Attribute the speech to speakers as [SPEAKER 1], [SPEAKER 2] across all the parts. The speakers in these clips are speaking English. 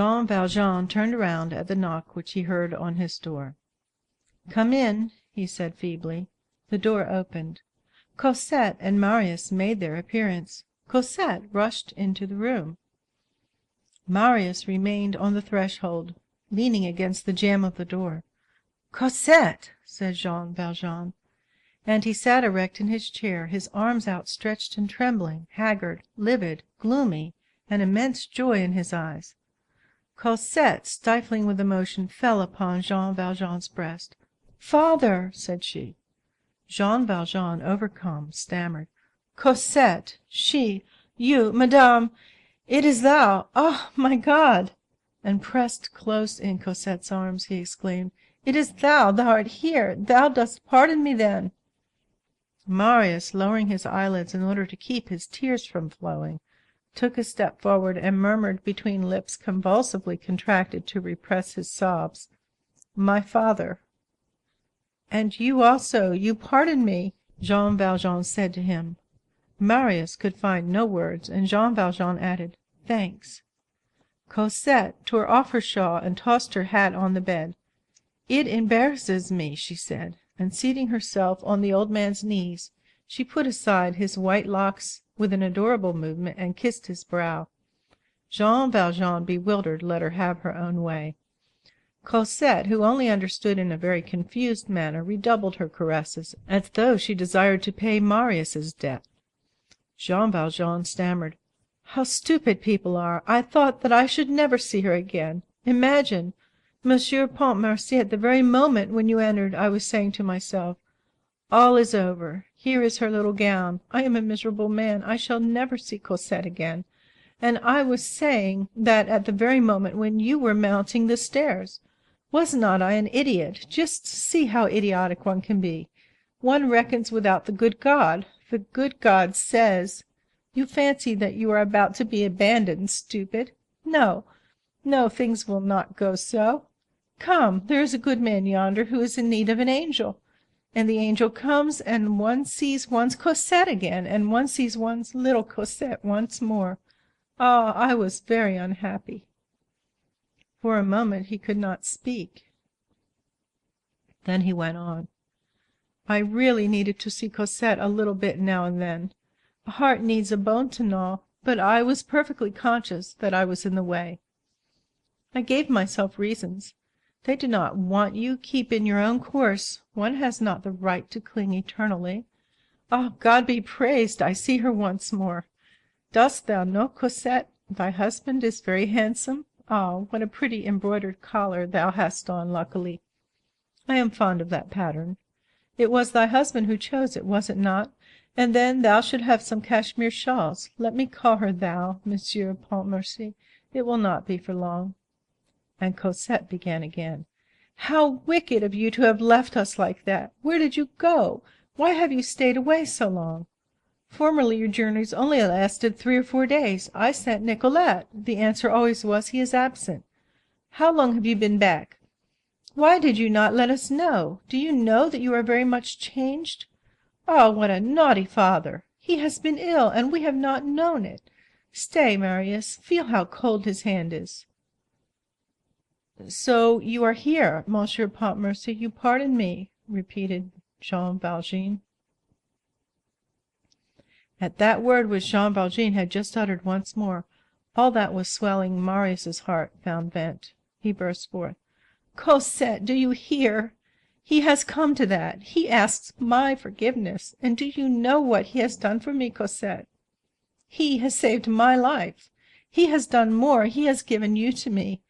[SPEAKER 1] Jean Valjean turned around at the knock which he heard on his door. "Come in," he said feebly. The door opened. Cosette and Marius made their appearance. Cosette rushed into the room. Marius remained on the threshold, leaning against the jamb of the door. "Cosette!" said Jean Valjean. And he sat erect in his chair, his arms outstretched and trembling, haggard, livid, gloomy, an immense joy in his eyes. Cosette, stifling with emotion, fell upon Jean Valjean's breast. "Father!" said she. Jean Valjean, overcome, stammered. "Cosette! You, madame! It is thou! Ah, my God!" And pressed close in Cosette's arms, he exclaimed, "It is thou! Thou art here! Thou dost pardon me, then?" Marius, lowering his eyelids in order to keep his tears from flowing, took a step forward and murmured between lips convulsively contracted to repress his sobs, "My father." "And you also, you pardon me?" Jean Valjean said to him. Marius could find no words, and Jean Valjean added, "Thanks." Cosette tore off her shawl and tossed her hat on the bed. "It embarrasses me," she said, and seating herself on the old man's knees, she put aside his white locks with an adorable movement and kissed his brow. Jean Valjean, bewildered, let her have her own way. Cosette, who only understood in a very confused manner, redoubled her caresses, as though she desired to pay Marius's debt. Jean Valjean stammered, "How stupid people are! I thought that I should never see her again. Imagine! Monsieur Pontmercy, at the very moment when you entered, I was saying to myself, 'All is over. Here is her little gown. I am a miserable man. I shall never see Cosette again.' And I was saying that at the very moment when you were mounting the stairs. Was not I an idiot? Just see how idiotic one can be. One reckons without the good God. The good God says, 'You fancy that you are about to be abandoned, stupid. No, no, things will not go so. Come, there is a good man yonder who is in need of an angel.' And the angel comes, and one sees one's Cosette again, and one sees one's little Cosette once more. Ah, I was very unhappy." For a moment he could not speak. Then he went on. "I really needed to see Cosette a little bit now and then. A heart needs a bone to gnaw, but I was perfectly conscious that I was in the way. I gave myself reasons. They do not want you. Keep in your own course. One has not the right to cling eternally. Ah, God be praised, I see her once more. Dost thou know, Cosette, thy husband is very handsome? Ah, what a pretty embroidered collar thou hast on, luckily. I am fond of that pattern. It was thy husband who chose it, was it not? And then thou should have some cashmere shawls. Let me call her thou, Monsieur Pontmercy. It will not be for long." And Cosette began again. "How wicked of you to have left us like that! Where did you go? Why have you stayed away so long? Formerly your journeys only lasted 3 or 4 days. I sent Nicolette. The answer always was, 'He is absent.' How long have you been back? Why did you not let us know? Do you know that you are very much changed? Oh, what a naughty father! He has been ill, and we have not known it. Stay, Marius, feel how cold his hand is." "So you are here, Monsieur Pontmercy, you pardon me," repeated Jean Valjean. At that word which Jean Valjean had just uttered once more, all that was swelling Marius's heart found vent. He burst forth, "Cosette, do you hear? He has come to that. He asks my forgiveness. And do you know what he has done for me, Cosette? He has saved my life. He has done more. He has given you to me.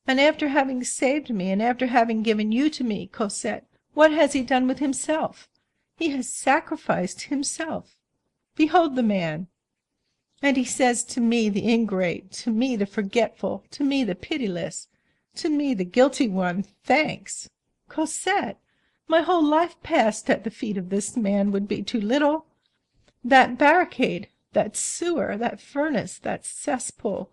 [SPEAKER 1] And after having saved me, and after having given you to me, Cosette, what has he done with himself? He has sacrificed himself. Behold the man. And he says to me, the ingrate, to me, the forgetful, to me, the pitiless, to me, the guilty one, thanks. Cosette, my whole life passed at the feet of this man would be too little. That barricade, that sewer, that furnace, that cesspool,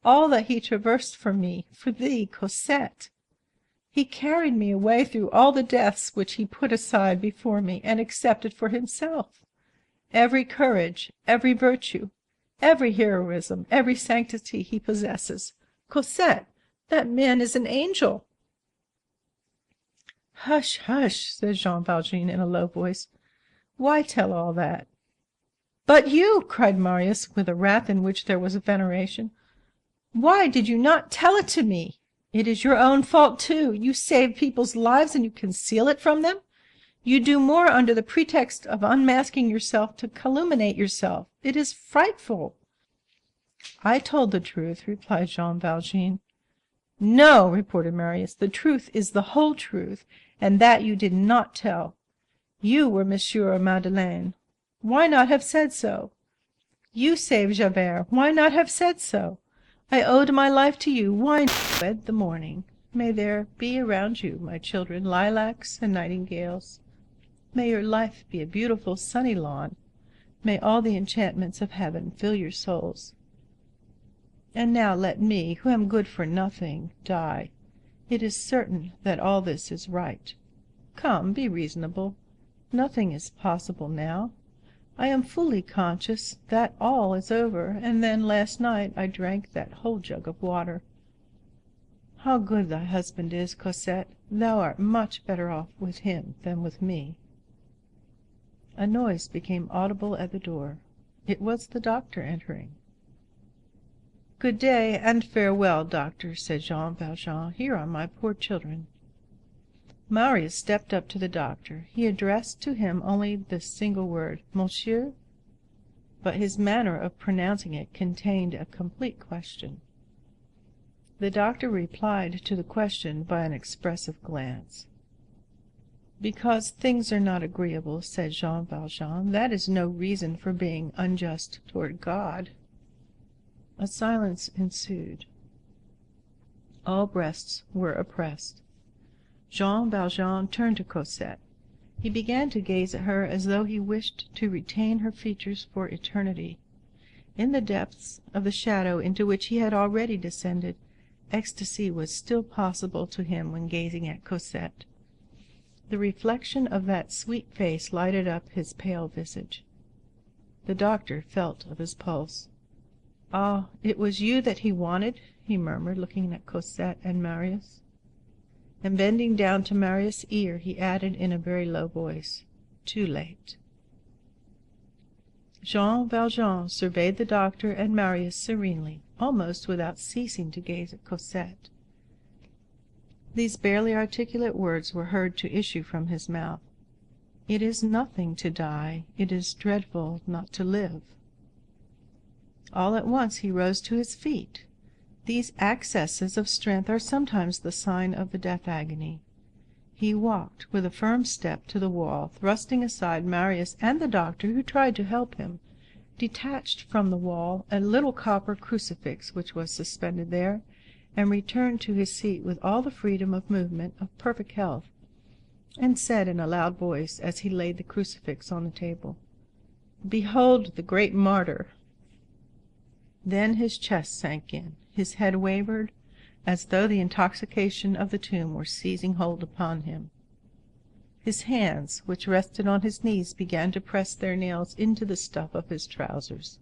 [SPEAKER 1] all that he traversed for me, for thee, Cosette. He carried me away through all the deaths which he put aside before me and accepted for himself. Every courage, every virtue, every heroism, every sanctity he possesses. Cosette, That man is an angel." "Hush, hush," said Jean Valjean in a low voice. "Why tell all that?" "But you," cried Marius, with a wrath in which there was veneration, "why did you not tell it to me? It is your own fault too. You save people's lives and you conceal it from them. You do more under the pretext of unmasking yourself to calumniate yourself. It is frightful." "I told the truth," replied Jean Valjean. "No," retorted Marius, "the truth is the whole truth, and that you did not tell. You were Monsieur Madeleine. Why not have said so? You saved Javert. Why not have said so? I owed my life to you. Why not wed the morning? May there be around you, my children, lilacs and nightingales. May your life be a beautiful sunny lawn. May all the enchantments of heaven fill your souls. And now let me, who am good for nothing, die. It is certain that all this is right. Come, be reasonable. Nothing is possible now. I am fully conscious that all is over, and then last night I drank that whole jug of water. How good thy husband is, Cosette! Thou art much better off with him than with me." A noise became audible at the door. It was the doctor entering. "Good day and farewell, doctor," said Jean Valjean. "Here are my poor children." Marius stepped up to the doctor. He addressed to him only the single word, "Monsieur," but his manner of pronouncing it contained a complete question. The doctor replied to the question by an expressive glance. "Because things are not agreeable," said Jean Valjean, "that is no reason for being unjust toward God." A silence ensued. All breasts were oppressed. Jean Valjean turned to Cosette. He began to gaze at her as though he wished to retain her features for eternity. In the depths of the shadow into which he had already descended, ecstasy was still possible to him when gazing at Cosette. The reflection of that sweet face lighted up his pale visage. The doctor felt of his pulse. "Ah, it was you that he wanted?" he murmured, looking at Cosette and Marius. And bending down to Marius' ear, he added in a very low voice, "Too late." Jean Valjean surveyed the doctor and Marius serenely, almost without ceasing to gaze at Cosette. These barely articulate words were heard to issue from his mouth. "It is nothing to die. It is dreadful not to live." All at once he rose to his feet. These accesses of strength are sometimes the sign of the death agony. He walked with a firm step to the wall, thrusting aside Marius and the doctor, who tried to help him, detached from the wall a little copper crucifix which was suspended there, and returned to his seat with all the freedom of movement of perfect health, and said in a loud voice, as he laid the crucifix on the table, "Behold the great martyr!" Then his chest sank in, his head wavered, as though the intoxication of the tomb were seizing hold upon him. His hands, which rested on his knees, began to press their nails into the stuff of his trousers.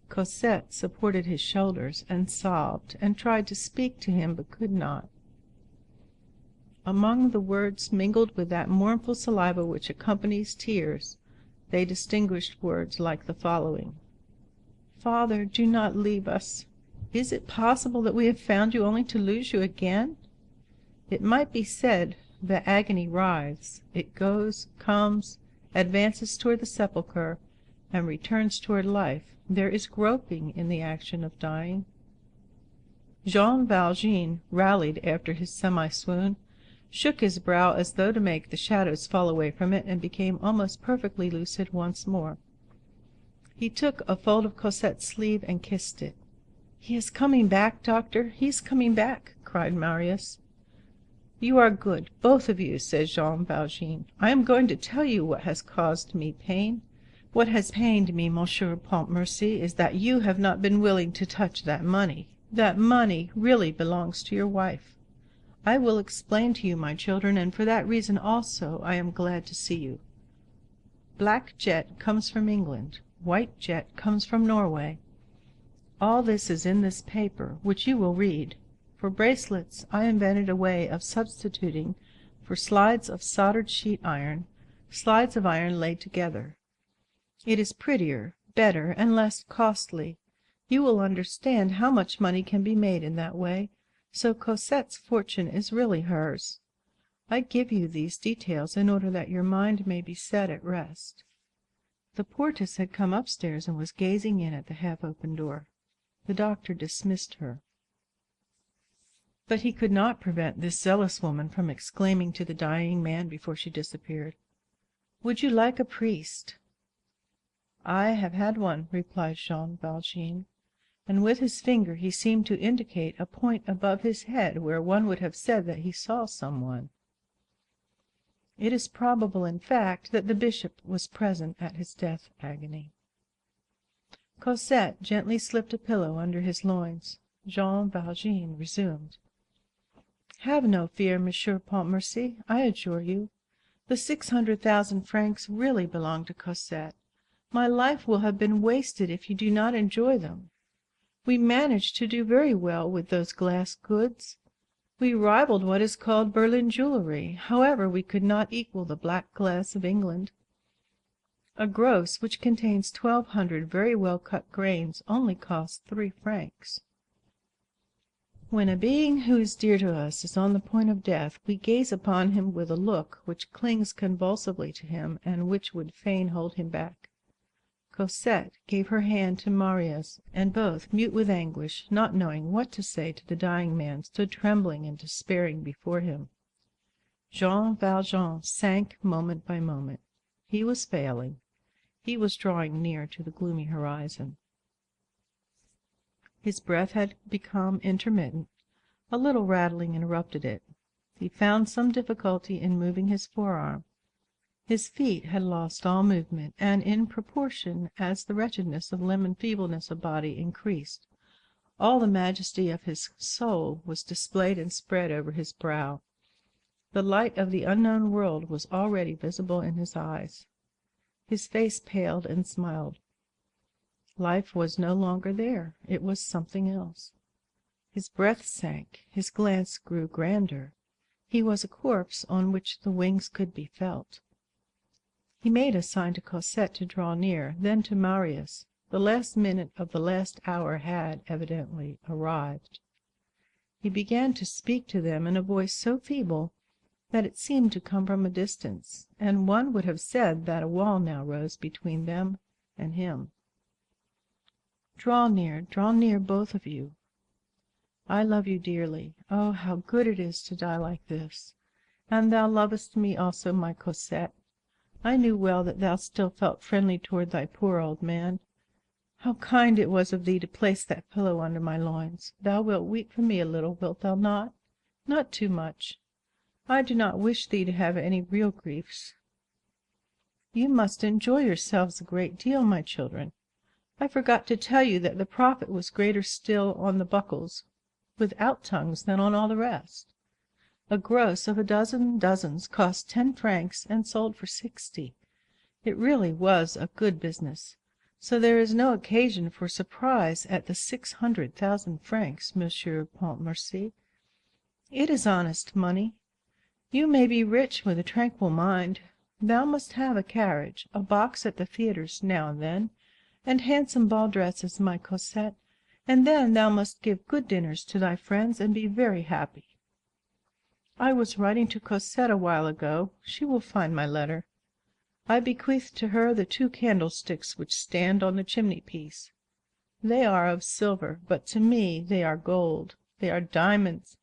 [SPEAKER 1] Cosette supported his shoulders and sobbed, and tried to speak to him, but could not. Among the words mingled with that mournful saliva which accompanies tears, they distinguished words like the following: "Father, do not leave us. Is it possible that we have found you only to lose you again?" It might be said that agony writhes. It goes, comes, advances toward the sepulchre, and returns toward life. There is groping in the action of dying. Jean Valjean rallied after his semi-swoon, shook his brow as though to make the shadows fall away from it, and became almost perfectly lucid once more. He took a fold of Cosette's sleeve and kissed it. "He is coming back, doctor, he is coming back," cried Marius. "You are good, both of you," said Jean Valjean. "I am going to tell you what has caused me pain. What has pained me, Monsieur Pontmercy, is that you have not been willing to touch that money. That money really belongs to your wife. I will explain to you, my children, and for that reason also I am glad to see you. Black jet comes from England. White jet comes from Norway. All this is in this paper, which you will read. For bracelets I invented a way of substituting for slides of soldered sheet iron, slides of iron laid together. It is prettier, better, and less costly. You will understand how much money can be made in that way, so Cosette's fortune is really hers. I give you these details in order that your mind may be set at rest." The portress had come upstairs and was gazing in at the half-open door. The doctor dismissed her. But he could not prevent this zealous woman from exclaiming to the dying man before she disappeared, "Would you like a priest?" "I have had one," replied Jean Valjean, and with his finger he seemed to indicate a point above his head where one would have said that he saw someone. It is probable, in fact, that the bishop was present at his death agony. Cosette gently slipped a pillow under his loins. Jean Valjean resumed: "Have no fear, Monsieur Pontmercy, I adjure you. The 600,000 francs really belong to Cosette. My life will have been wasted if you do not enjoy them. We managed to do very well with those glass goods. We rivaled what is called Berlin jewelry. However, we could not equal the black glass of England. A gross which contains 1,200 very well cut grains only costs 3 francs. When a being who is dear to us is on the point of death, we gaze upon him with a look which clings convulsively to him and which would fain hold him back. Cosette gave her hand to Marius, and both, mute with anguish, not knowing what to say to the dying man, stood trembling and despairing before him. Jean Valjean sank moment by moment. He was failing. He was drawing near to the gloomy horizon. His breath had become intermittent. A little rattling interrupted it. He found some difficulty in moving his forearm. His feet had lost all movement, and in proportion as the wretchedness of limb and feebleness of body increased, all the majesty of his soul was displayed and spread over his brow. The light of the unknown world was already visible in his eyes. His face paled and smiled. Life was no longer there. It was something else. His breath sank. His glance grew grander. He was a corpse on which the wings could be felt. He made a sign to Cosette to draw near, then to Marius. The last minute of the last hour had, evidently, arrived. He began to speak to them in a voice so feeble that it seemed to come from a distance, and one would have said that a wall now rose between them and him. Draw near, both of you. I love you dearly. Oh, how good it is to die like this! And thou lovest me also, my Cosette. I knew well that thou still felt friendly toward thy poor old man. How kind it was of thee to place that pillow under my loins. Thou wilt weep for me a little, wilt thou not? Not too much. I do not wish thee to have any real griefs. You must enjoy yourselves a great deal, my children. I forgot to tell you that the profit was greater still on the buckles without tongues than on all the rest. A gross of a dozen dozens cost 10 francs and sold for 60. It really was a good business. So there is no occasion for surprise at the 600,000 francs, Monsieur Pontmercy. It is honest money. You may be rich with a tranquil mind. Thou must have a carriage, a box at the theatres now and then, and handsome ball dresses, my Cosette, and then thou must give good dinners to thy friends and be very happy. I was writing to Cosette a while ago. She will find my letter. I bequeath to her the 2 candlesticks which stand on the chimney-piece. They are of silver, but to me they are gold. They are diamonds.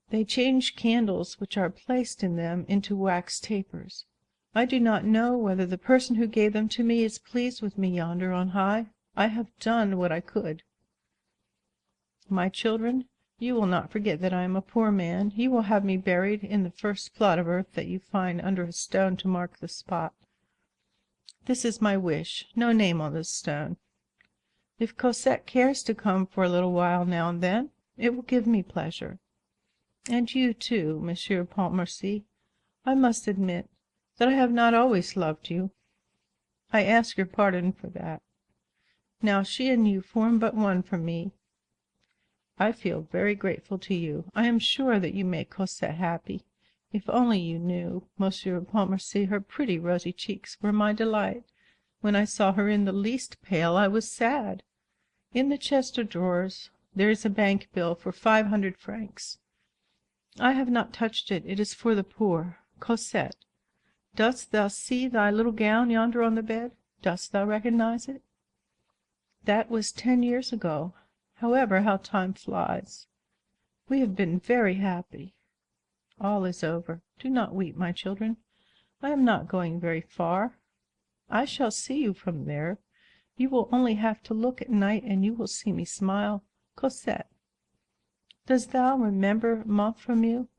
[SPEAKER 1] They change candles which are placed in them into wax tapers. I do not know whether the person who gave them to me is pleased with me yonder on high. I have done what I could. My children, you will not forget that I am a poor man. You will have me buried in the first plot of earth that you find under a stone to mark the spot. This is my wish. No name on this stone. If Cosette cares to come for a little while now and then, it will give me pleasure. And you too, Monsieur Pontmercy. I must admit that I have not always loved you. I ask your pardon for that. Now she and you form but one for me. I feel very grateful to you. I am sure that you make Cosette happy. If only you knew, Monsieur Pontmercy, her pretty rosy cheeks were my delight. When I saw her in the least pale, I was sad. In the chest of drawers there is a bank bill for 500 francs. I have not touched it. It is for the poor. Cosette, dost thou see thy little gown yonder on the bed? Dost thou recognize it? That was 10 years ago. However, how time flies! We have been very happy. All is over. Do not weep, my children. I am not going very far. I shall see you from there. You will only have to look at night, and you will see me smile. Cosette, dost thou remember Montfermeil?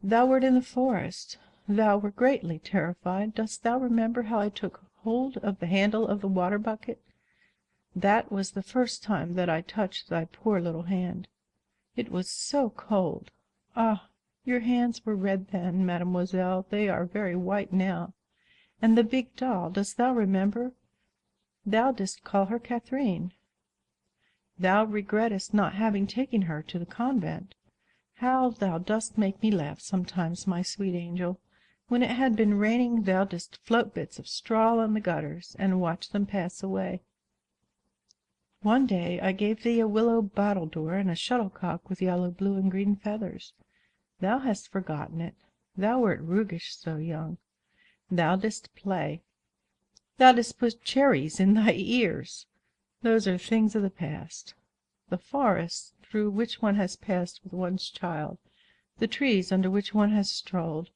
[SPEAKER 1] Thou wert in the forest. Thou wert greatly terrified. Dost thou remember how I took hold of the handle of the water bucket? That was the first time that I touched thy poor little hand. It was so cold. Ah, your hands were red then, mademoiselle. They are very white now. And the big doll, dost thou remember? Thou didst call her Catherine. Thou regrettest not having taken her to the convent. How thou dost make me laugh sometimes, my sweet angel. When it had been raining, thou didst float bits of straw on the gutters, and watch them pass away. One day I gave thee a willow battledore and a shuttlecock with yellow, blue, and green feathers. Thou hast forgotten it. Thou wert roguish so young. Thou didst play. Thou didst put cherries in thy ears. Those are things of the past. The forests through which one has passed with one's child, the trees under which one has strolled,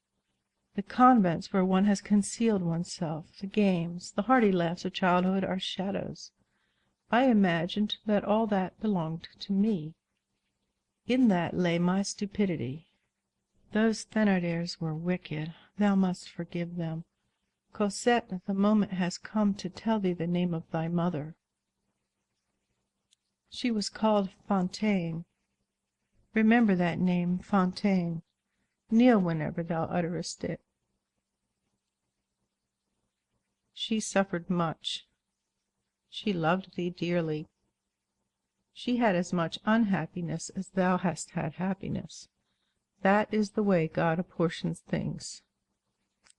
[SPEAKER 1] the convents where one has concealed oneself, the games, the hearty laughs of childhood are shadows. I imagined that all that belonged to me. In that lay my stupidity. Those Thénardiers were wicked. Thou must forgive them. Cosette, the moment has come to tell thee the name of thy mother. She was called Fontaine. Remember that name, Fontaine. Kneel whenever thou utterest it. She suffered much. She loved thee dearly. She had as much unhappiness as thou hast had happiness. That is the way God apportions things.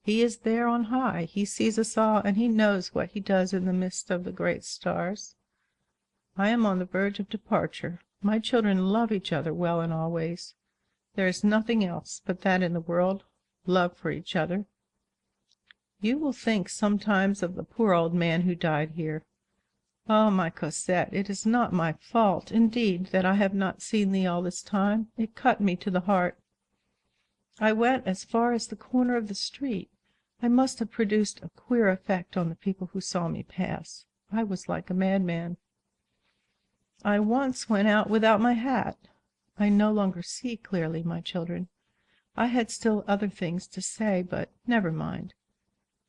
[SPEAKER 1] He is there on high. He sees us all, and he knows what he does in the midst of the great stars. I am on the verge of departure. My children love each other well and always. There is nothing else but that in the world, love for each other. You will think sometimes of the poor old man who died here. Oh, my Cosette, it is not my fault, indeed, that I have not seen thee all this time. It cut me to the heart. I went as far as the corner of the street. I must have produced a queer effect on the people who saw me pass. I was like a madman. I once went out without my hat. I no longer see clearly, my children. I had still other things to say, but never mind.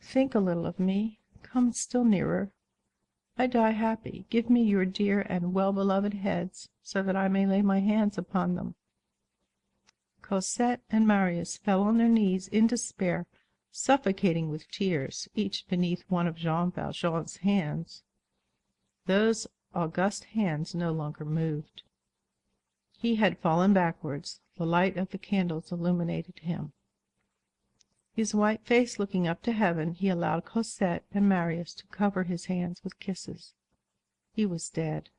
[SPEAKER 1] Think a little of me. Come still nearer. I die happy. Give me your dear and well-beloved heads, so that I may lay my hands upon them. Cosette and Marius fell on their knees in despair, suffocating with tears, each beneath one of Jean Valjean's hands. Those august hands no longer moved. He had fallen backwards. The light of the candles illuminated him. His white face looking up to heaven, he allowed Cosette and Marius to cover his hands with kisses. He was dead.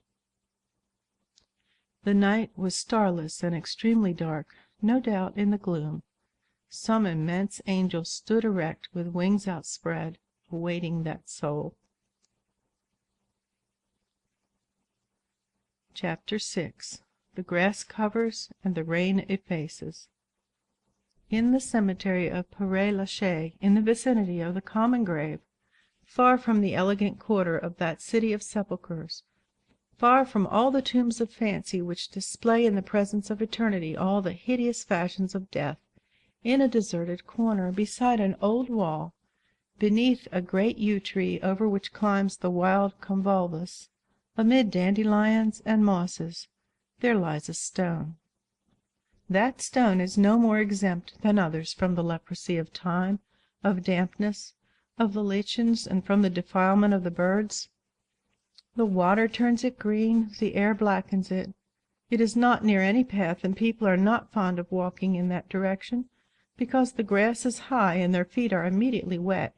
[SPEAKER 1] The night was starless and extremely dark. No doubt in the gloom some immense angel stood erect with wings outspread, awaiting that soul. Chapter 6. The grass covers and the rain effaces. In the cemetery of Père-Lachaise, in the vicinity of the common grave, far from the elegant quarter of that city of sepulchres, far from all the tombs of fancy which display in the presence of eternity all the hideous fashions of death, in a deserted corner, beside an old wall, beneath a great yew tree over which climbs the wild convolvulus, amid dandelions and mosses, there lies a stone. That stone is no more exempt than others from the leprosy of time, of dampness, of the lichens, and from the defilement of the birds. The water turns it green, the air blackens it. It is not near any path, and people are not fond of walking in that direction, because the grass is high and their feet are immediately wet.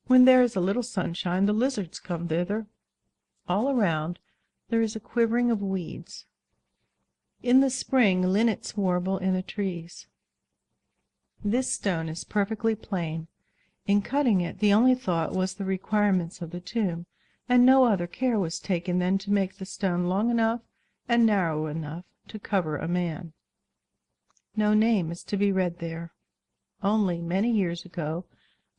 [SPEAKER 1] When there is a little sunshine, the lizards come thither. All around there is a quivering of weeds. In the spring linnets warble in the trees. This stone is perfectly plain. In cutting it, the only thought was the requirements of the tomb, and no other care was taken than to make the stone long enough and narrow enough to cover a man. No name is to be read there. Only, many years ago,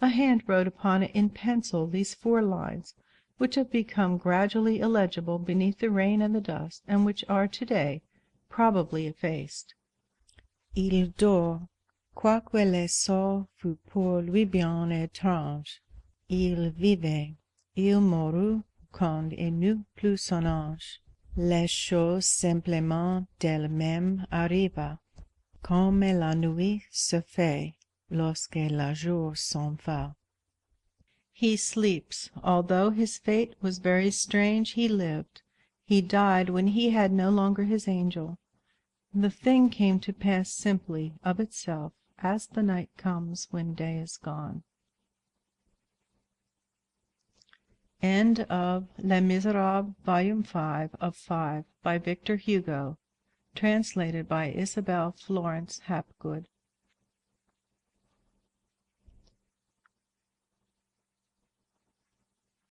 [SPEAKER 1] a hand wrote upon it in pencil these 4 lines, which have become gradually illegible beneath the rain and the dust, and which are today probably effaced. Il dort, quoique le sort fût pour lui bien étrange. Il vivait, il mourut quand il n'eut plus son ange. Les choses simplement d'elles-mêmes arrivent, comme la nuit se fait lorsque le jour s'en va. He sleeps. Although his fate was very strange, he lived. He died when he had no longer his angel. The thing came to pass simply, of itself, as the night comes when day is gone. End of Les Misérables, Volume 5 of 5, by Victor Hugo, translated by Isabel Florence Hapgood.